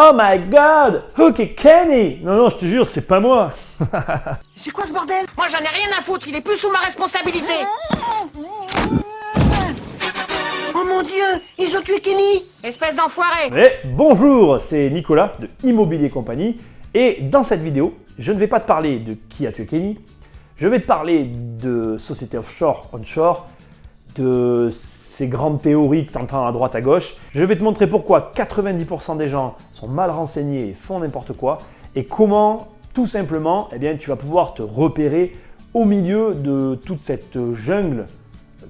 Oh my god, Hook Kenny. Non, je te jure, c'est pas moi. C'est quoi ce bordel? Moi j'en ai rien à foutre, il est plus sous ma responsabilité. Oh mon Dieu, ils ont tué Kenny. Espèce d'enfoiré. Mais bonjour, c'est Nicolas de Immobilier Compagnie. Et dans cette vidéo, je ne vais pas te parler de qui a tué Kenny. Je vais te parler de sociétés offshore, onshore, de ces grandes théories que tu entends à droite à gauche. Je vais te montrer pourquoi 90% des gens sont mal renseignés et font n'importe quoi et comment tout simplement tu vas pouvoir te repérer au milieu de toute cette jungle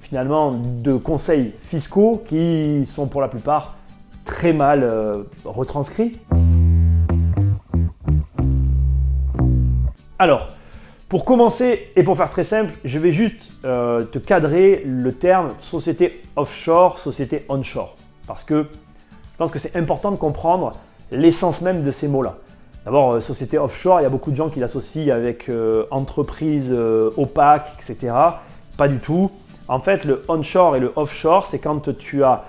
finalement de conseils fiscaux qui sont pour la plupart très mal retranscrits. Alors, pour commencer et pour faire très simple, je vais juste te cadrer le terme société offshore, société onshore. Parce que je pense que c'est important de comprendre l'essence même de ces mots-là. D'abord, société offshore, il y a beaucoup de gens qui l'associent avec entreprise opaque, etc. Pas du tout. En fait, le onshore et le offshore, c'est quand tu as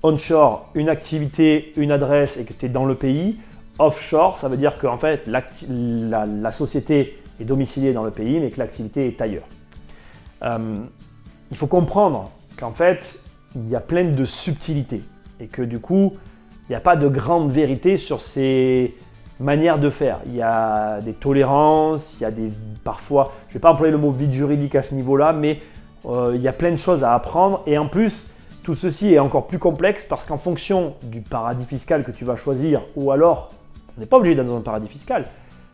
onshore une activité, une adresse et que tu es dans le pays. Offshore, ça veut dire que en fait, la société est domiciliée dans le pays, mais que l'activité est ailleurs. Il faut comprendre qu'en fait, il y a plein de subtilités et que du coup, il n'y a pas de grande vérité sur ces manières de faire. Il y a des tolérances, il y a parfois, je ne vais pas employer le mot vide juridique à ce niveau-là, mais il y a plein de choses à apprendre et en plus, tout ceci est encore plus complexe parce qu'en fonction du paradis fiscal que tu vas choisir ou alors, on n'est pas obligé d'être dans un paradis fiscal,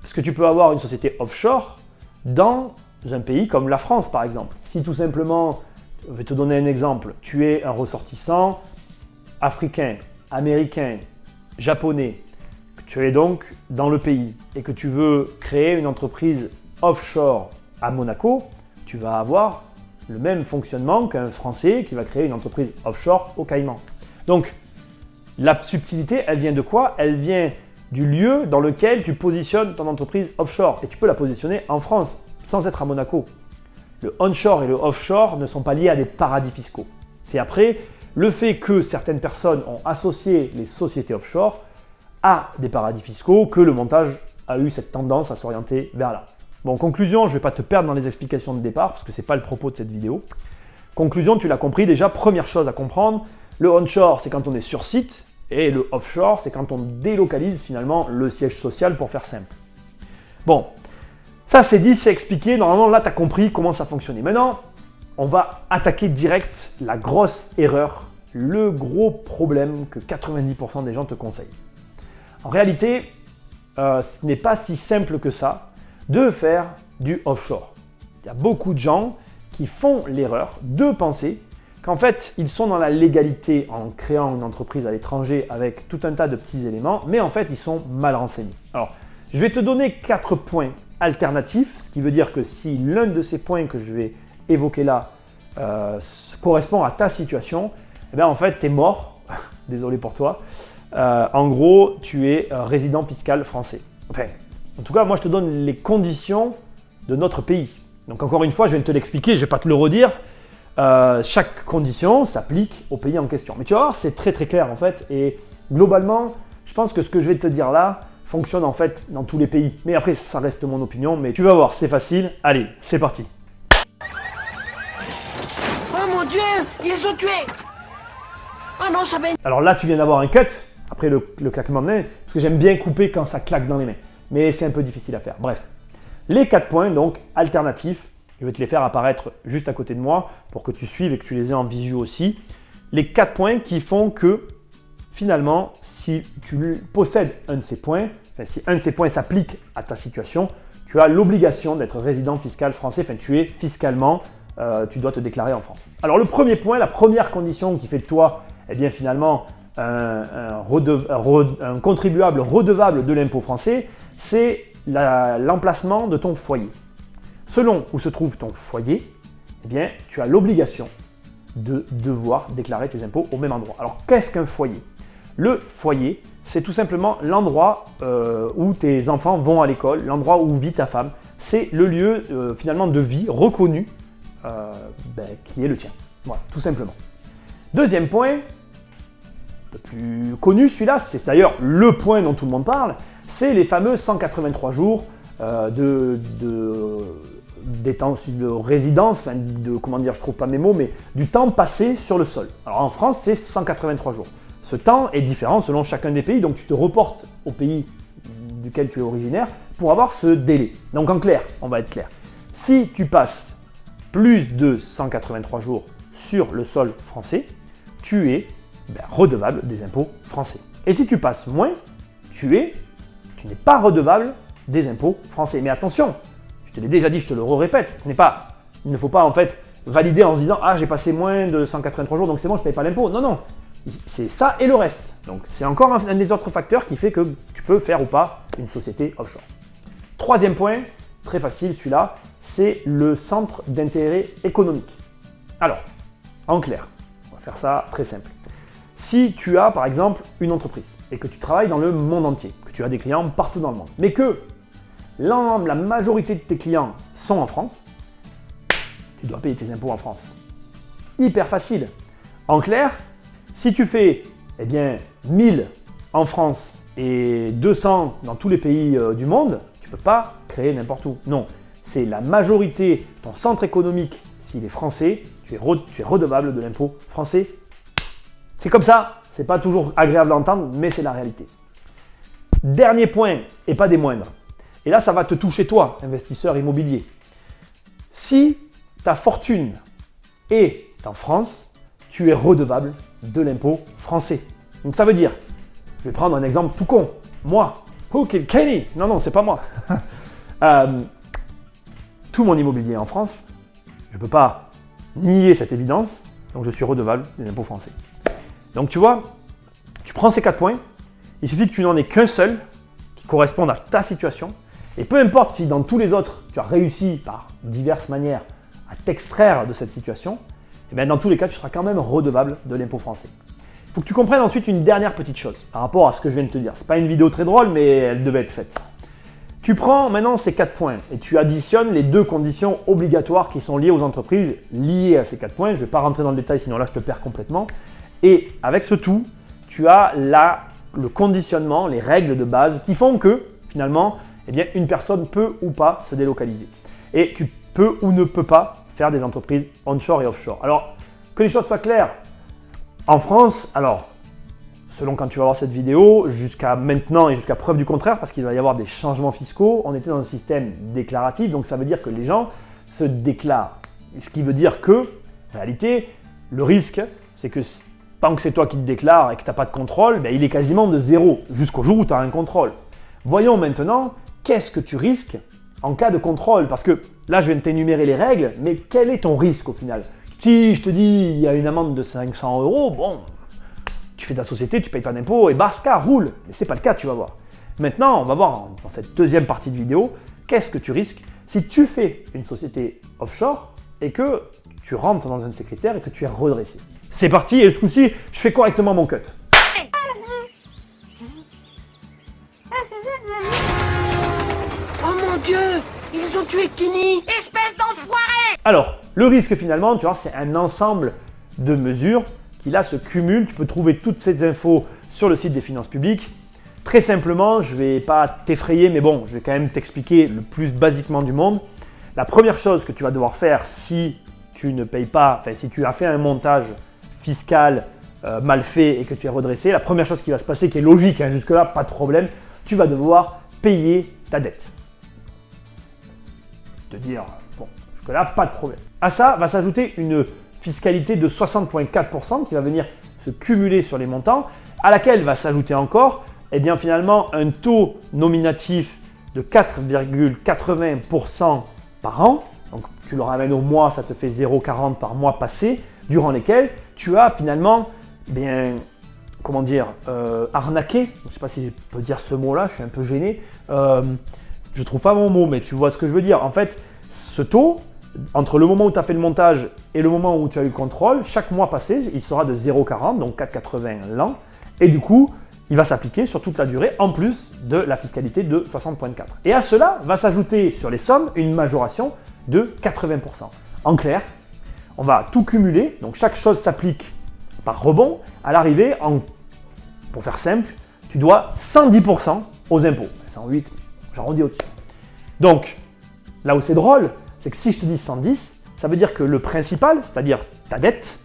parce que tu peux avoir une société offshore dans un pays comme la France par exemple. Si tout simplement, je vais te donner un exemple, tu es un ressortissant africain, américain, japonais, que tu es donc dans le pays et que tu veux créer une entreprise offshore à Monaco, tu vas avoir le même fonctionnement qu'un Français qui va créer une entreprise offshore au Caïman. Donc, la subtilité, elle vient de quoi? Elle vient du lieu dans lequel tu positionnes ton entreprise offshore. Et tu peux la positionner en France, sans être à Monaco. Le onshore et le offshore ne sont pas liés à des paradis fiscaux. C'est après le fait que certaines personnes ont associé les sociétés offshore à des paradis fiscaux que le montage a eu cette tendance à s'orienter vers là. Bon, conclusion, je ne vais pas te perdre dans les explications de départ, parce que ce n'est pas le propos de cette vidéo. Conclusion, tu l'as compris déjà, première chose à comprendre, le onshore, c'est quand on est sur site, et le offshore, c'est quand on délocalise finalement le siège social pour faire simple. Bon, ça c'est dit, c'est expliqué, normalement là tu as compris comment ça fonctionnait. Maintenant, on va attaquer direct la grosse erreur, le gros problème que 90% des gens te conseillent. En réalité, ce n'est pas si simple que ça de faire du offshore. Il y a beaucoup de gens qui font l'erreur de penser qu'en fait, ils sont dans la légalité en créant une entreprise à l'étranger avec tout un tas de petits éléments, mais en fait, ils sont mal renseignés. Alors, je vais te donner 4 points alternatifs, ce qui veut dire que si l'un de ces points que je vais évoquer là correspond à ta situation, eh bien en fait, tu es mort, désolé pour toi. En gros, tu es résident fiscal français. Enfin, en tout cas, moi, je te donne les conditions de notre pays. Donc, encore une fois, je viens de te l'expliquer, je ne vais pas te le redire. Chaque condition s'applique au pays en question. Mais tu vas voir, c'est très très clair en fait. Et globalement, je pense que ce que je vais te dire là fonctionne en fait dans tous les pays. Mais après, ça reste mon opinion. Mais tu vas voir, c'est facile. Allez, c'est parti. Oh mon Dieu, ils ont tué. Oh non, ça va. Alors là, tu viens d'avoir un cut après le claquement de main. Parce que j'aime bien couper quand ça claque dans les mains. Mais c'est un peu difficile à faire. Bref, les 4 points donc alternatifs. Je vais te les faire apparaître juste à côté de moi pour que tu suives et que tu les aies en visu aussi. Les 4 points qui font que finalement, si tu possèdes un de ces points, si un de ces points s'applique à ta situation, tu as l'obligation d'être résident fiscal français. Enfin, tu es fiscalement, tu dois te déclarer en France. Alors le premier point, la première condition qui fait de toi, eh bien finalement, un contribuable redevable de l'impôt français, c'est l'emplacement de ton foyer. Selon où se trouve ton foyer, eh bien, tu as l'obligation de devoir déclarer tes impôts au même endroit. Alors, qu'est-ce qu'un foyer? Le foyer, c'est tout simplement l'endroit où tes enfants vont à l'école, l'endroit où vit ta femme. C'est le lieu finalement de vie reconnu qui est le tien. Voilà, tout simplement. Deuxième point, un peu plus connu celui-là, c'est d'ailleurs le point dont tout le monde parle, c'est les fameux 183 jours de résidence, enfin comment dire, je trouve pas mes mots, mais du temps passé sur le sol. Alors en France, c'est 183 jours. Ce temps est différent selon chacun des pays, donc tu te reportes au pays duquel tu es originaire pour avoir ce délai. Donc en clair, on va être clair. Si tu passes plus de 183 jours sur le sol français, tu es redevable des impôts français. Et si tu passes moins, tu n'es pas redevable des impôts français. Mais attention, je te l'ai déjà dit, je te le répète, il ne faut pas en fait valider en se disant « Ah, j'ai passé moins de 183 jours, donc c'est bon, je ne paye pas l'impôt. » Non, non, c'est ça et le reste. Donc c'est encore un des autres facteurs qui fait que tu peux faire ou pas une société offshore. Troisième point, très facile celui-là, c'est le centre d'intérêt économique. Alors, en clair, on va faire ça très simple. Si tu as par exemple une entreprise et que tu travailles dans le monde entier, que tu as des clients partout dans le monde, mais que la majorité de tes clients sont en France, tu dois payer tes impôts en France. Hyper facile. En clair, si tu fais 1000 en France et 200 dans tous les pays du monde, tu ne peux pas créer n'importe où. Non, c'est la majorité, ton centre économique, s'il est français, tu es redevable de l'impôt français. C'est comme ça, c'est pas toujours agréable d'entendre, mais c'est la réalité. Dernier point, et pas des moindres. Et là, ça va te toucher toi, investisseur immobilier. Si ta fortune est en France, tu es redevable de l'impôt français. Donc ça veut dire, je vais prendre un exemple tout con. Moi, Kenny, non, c'est pas moi. Tout mon immobilier est en France, je ne peux pas nier cette évidence, donc je suis redevable des impôts français. Donc tu vois, tu prends ces 4 points, il suffit que tu n'en aies qu'un seul qui corresponde à ta situation, et peu importe si dans tous les autres, tu as réussi par diverses manières à t'extraire de cette situation, et bien dans tous les cas, tu seras quand même redevable de l'impôt français. Il faut que tu comprennes ensuite une dernière petite chose par rapport à ce que je viens de te dire. Ce n'est pas une vidéo très drôle, mais elle devait être faite. Tu prends maintenant ces 4 points et tu additionnes les 2 conditions obligatoires qui sont liées aux entreprises liées à ces 4 points. Je ne vais pas rentrer dans le détail, sinon là je te perds complètement. Et avec ce tout, tu as le conditionnement, les règles de base qui font que finalement, une personne peut ou pas se délocaliser. Et tu peux ou ne peux pas faire des entreprises onshore et offshore. Alors, que les choses soient claires, en France, alors, selon quand tu vas voir cette vidéo, jusqu'à maintenant et jusqu'à preuve du contraire, parce qu'il va y avoir des changements fiscaux, on était dans un système déclaratif, donc ça veut dire que les gens se déclarent. Ce qui veut dire que, en réalité, le risque, c'est que tant que c'est toi qui te déclares et que tu n'as pas de contrôle, il est quasiment de zéro, jusqu'au jour où tu as un contrôle. Voyons maintenant, qu'est-ce que tu risques en cas de contrôle? Parce que là, je viens de t'énumérer les règles, mais quel est ton risque au final? Si je te dis, il y a une amende de 500 €, bon, tu fais ta société, tu payes pas d'impôt et basta, roule. Mais ce n'est pas le cas, tu vas voir. Maintenant, on va voir dans cette deuxième partie de vidéo, qu'est-ce que tu risques si tu fais une société offshore et que tu rentres dans un de ces critères et que tu es redressé. C'est parti, et ce coup-ci, je fais correctement mon cut. Oh mon Dieu, ils ont tué Kenny. Espèce d'enfoiré! Alors, le risque finalement, tu vois, c'est un ensemble de mesures qui là se cumulent. Tu peux trouver toutes ces infos sur le site des finances publiques. Très simplement, je ne vais pas t'effrayer, mais bon, je vais quand même t'expliquer le plus basiquement du monde. La première chose que tu vas devoir faire si tu ne payes pas, enfin si tu as fait un montage fiscal mal fait et que tu es redressé, la première chose qui va se passer, qui est logique, jusque-là, pas de problème, tu vas devoir payer ta dette. Te dire, bon, jusque-là, pas de problème. À ça va s'ajouter une fiscalité de 60,4% qui va venir se cumuler sur les montants, à laquelle va s'ajouter encore, finalement, un taux nominatif de 4,80% par an. Donc, tu le ramènes au mois, ça te fait 0,40 par mois passé, durant lesquels tu as finalement, arnaqué. Je ne sais pas si je peux dire ce mot-là, je suis un peu gêné. Je ne trouve pas mon mot, mais tu vois ce que je veux dire. En fait, ce taux, entre le moment où tu as fait le montage et le moment où tu as eu le contrôle, chaque mois passé, il sera de 0,40, donc 4,80 l'an. Et du coup, il va s'appliquer sur toute la durée, en plus de la fiscalité de 60,4. Et à cela va s'ajouter sur les sommes une majoration de 80%. En clair, on va tout cumuler, donc chaque chose s'applique par rebond. À l'arrivée, pour faire simple, tu dois 110% aux impôts. 108, j'arrondis au-dessus. Donc, là où c'est drôle, c'est que si je te dis 110, ça veut dire que le principal, c'est-à-dire ta dette,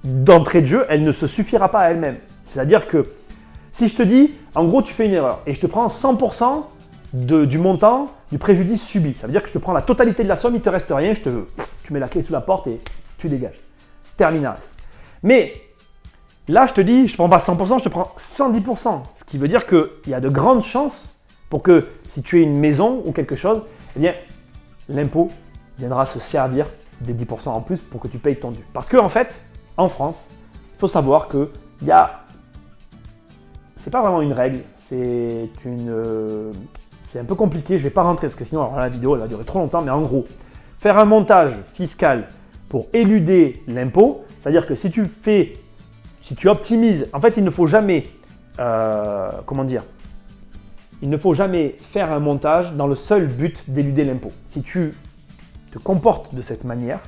d'entrée de jeu, elle ne se suffira pas à elle-même. C'est-à-dire que si je te dis, en gros, tu fais une erreur et je te prends 100% du montant du préjudice subi, ça veut dire que je te prends la totalité de la somme, il ne te reste rien, tu mets la clé sous la porte et tu dégages. Terminalis. Mais là, je te dis, je ne prends pas 100%, je te prends 110%. Ce qui veut dire qu'il y a de grandes chances pour que si tu es une maison ou quelque chose, eh bien, l'impôt viendra se servir des 10% en plus pour que tu payes ton dû. Parce qu'en fait, en France, il faut savoir que il y a, c'est pas vraiment une règle, c'est un peu compliqué, je vais pas rentrer parce que sinon alors, la vidéo elle va durer trop longtemps, mais en gros, faire un montage fiscal pour éluder l'impôt, c'est-à-dire que si tu optimises, en fait il ne faut jamais, il ne faut jamais faire un montage dans le seul but d'éluder l'impôt. Si tu te comportes de cette manière,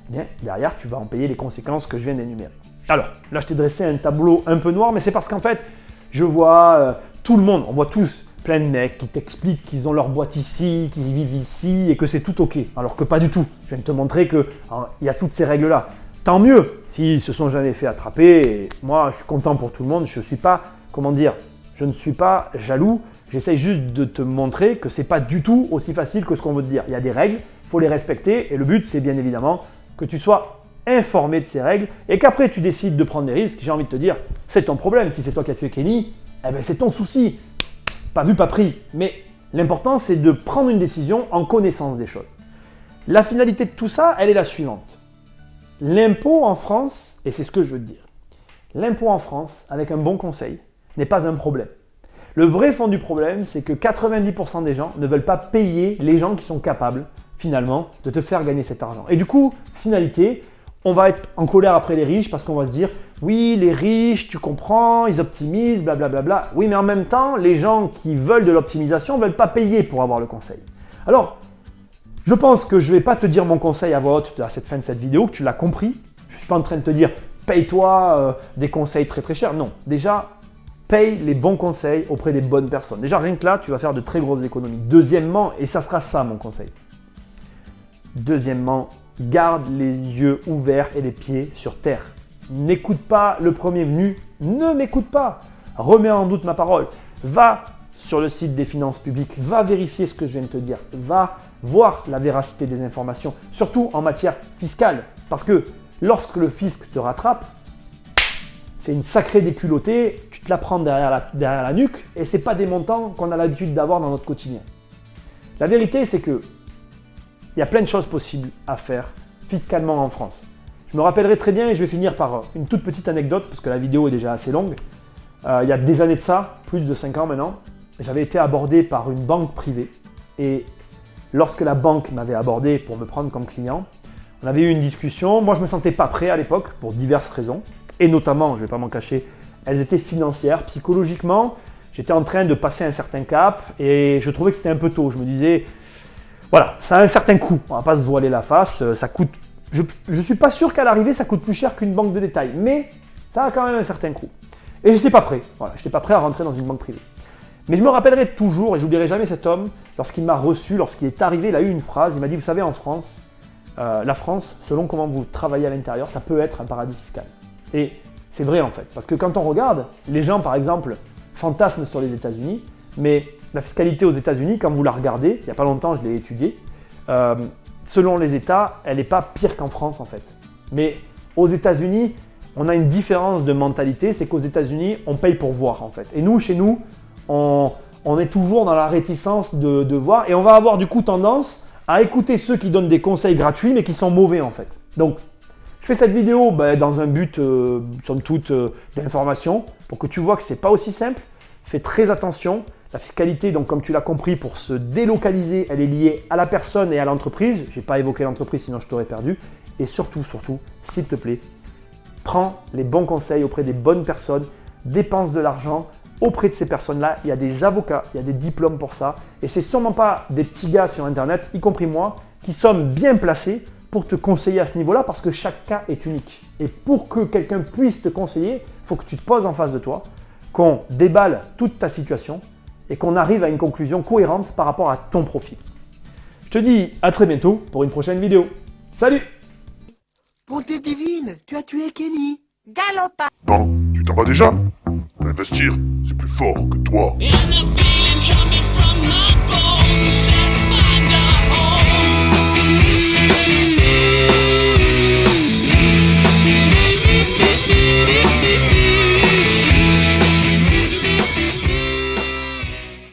eh bien, derrière tu vas en payer les conséquences que je viens d'énumérer. Alors, là je t'ai dressé un tableau un peu noir, mais c'est parce qu'en fait, je vois tout le monde, on voit tous plein de mecs qui t'expliquent qu'ils ont leur boîte ici, qu'ils vivent ici et que c'est tout ok. Alors que pas du tout. Je viens de te montrer qu'il y a toutes ces règles-là. Tant mieux s'ils se sont jamais fait attraper. Et moi, je suis content pour tout le monde. Je ne suis pas, je ne suis pas jaloux. J'essaye juste de te montrer que c'est pas du tout aussi facile que ce qu'on veut te dire. Il y a des règles, il faut les respecter et le but, c'est bien évidemment que tu sois informé de ces règles et qu'après tu décides de prendre des risques. J'ai envie de te dire, c'est ton problème. Si c'est toi qui as tué Kenny, eh ben, c'est ton souci. Pas vu, pas pris. Mais l'important, c'est de prendre une décision en connaissance des choses. La finalité de tout ça, elle est la suivante. L'impôt en France, et c'est ce que je veux te dire, l'impôt en France, avec un bon conseil, n'est pas un problème. Le vrai fond du problème, c'est que 90% des gens ne veulent pas payer les gens qui sont capables, finalement, de te faire gagner cet argent. Et du coup, finalité, on va être en colère après les riches parce qu'on va se dire « Oui, les riches, tu comprends, ils optimisent, blablabla. » Oui, mais en même temps, les gens qui veulent de l'optimisation ne veulent pas payer pour avoir le conseil. Alors, je pense que je ne vais pas te dire mon conseil à voix haute à cette fin de cette vidéo, que tu l'as compris. Je ne suis pas en train de te dire « Paye-toi des conseils très très chers. » Non, déjà, paye les bons conseils auprès des bonnes personnes. Déjà, rien que là, tu vas faire de très grosses économies. Deuxièmement, et ça sera ça mon conseil. Deuxièmement, garde les yeux ouverts et les pieds sur terre. N'écoute pas le premier venu, ne m'écoute pas. Remets en doute ma parole. Va sur le site des finances publiques, va vérifier ce que je viens de te dire. Va voir la véracité des informations, surtout en matière fiscale. Parce que lorsque le fisc te rattrape, c'est une sacrée déculottée, tu te la prends derrière la nuque et ce n'est pas des montants qu'on a l'habitude d'avoir dans notre quotidien. La vérité, c'est que il y a plein de choses possibles à faire fiscalement en France. Je me rappellerai très bien et je vais finir par une toute petite anecdote parce que la vidéo est déjà assez longue. Il y a des années de ça, plus de 5 ans maintenant, j'avais été abordé par une banque privée et lorsque la banque m'avait abordé pour me prendre comme client, on avait eu une discussion. Moi, je ne me sentais pas prêt à l'époque pour diverses raisons et notamment, je ne vais pas m'en cacher, elles étaient financières, psychologiquement. J'étais en train de passer un certain cap et je trouvais que c'était un peu tôt. Je me disais, voilà, ça a un certain coût. On ne va pas se voiler la face. Ça coûte. Je ne suis pas sûr qu'à l'arrivée, ça coûte plus cher qu'une banque de détail, mais ça a quand même un certain coût. Et je n'étais pas prêt. Voilà, je n'étais pas prêt à rentrer dans une banque privée. Mais je me rappellerai toujours, et je n'oublierai jamais cet homme, lorsqu'il m'a reçu, lorsqu'il est arrivé, il a eu une phrase. Il m'a dit, vous savez, en France, la France, selon comment vous travaillez à l'intérieur, ça peut être un paradis fiscal. Et c'est vrai en fait, parce que quand on regarde, les gens par exemple fantasment sur les États-Unis, mais la fiscalité aux États-Unis, quand vous la regardez, il n'y a pas longtemps je l'ai étudiée, selon les États, elle n'est pas pire qu'en France en fait. Mais aux États-Unis, on a une différence de mentalité, c'est qu'aux États-Unis, on paye pour voir en fait. Et nous, chez nous, on est toujours dans la réticence de voir et on va avoir du coup tendance à écouter ceux qui donnent des conseils gratuits mais qui sont mauvais en fait. Donc, je fais cette vidéo dans un but, somme toute, d'information pour que tu vois que ce n'est pas aussi simple. Fais très attention. La fiscalité, donc comme tu l'as compris, pour se délocaliser, elle est liée à la personne et à l'entreprise. Je n'ai pas évoqué l'entreprise, sinon je t'aurais perdu. Et surtout, s'il te plaît, prends les bons conseils auprès des bonnes personnes, dépense de l'argent auprès de ces personnes-là. Il y a des avocats, il y a des diplômes pour ça. Et ce n'est sûrement pas des petits gars sur Internet, y compris moi, qui sommes bien placés pour te conseiller à ce niveau-là parce que chaque cas est unique. Et pour que quelqu'un puisse te conseiller, il faut que tu te poses en face de toi, qu'on déballe toute ta situation et qu'on arrive à une conclusion cohérente par rapport à ton profil. Je te dis à très bientôt pour une prochaine vidéo. Salut! Bonté divine, tu as tué Kenny. Galopin. Non, tu t'en vas déjà? Investir, c'est plus fort que toi. Inefficace.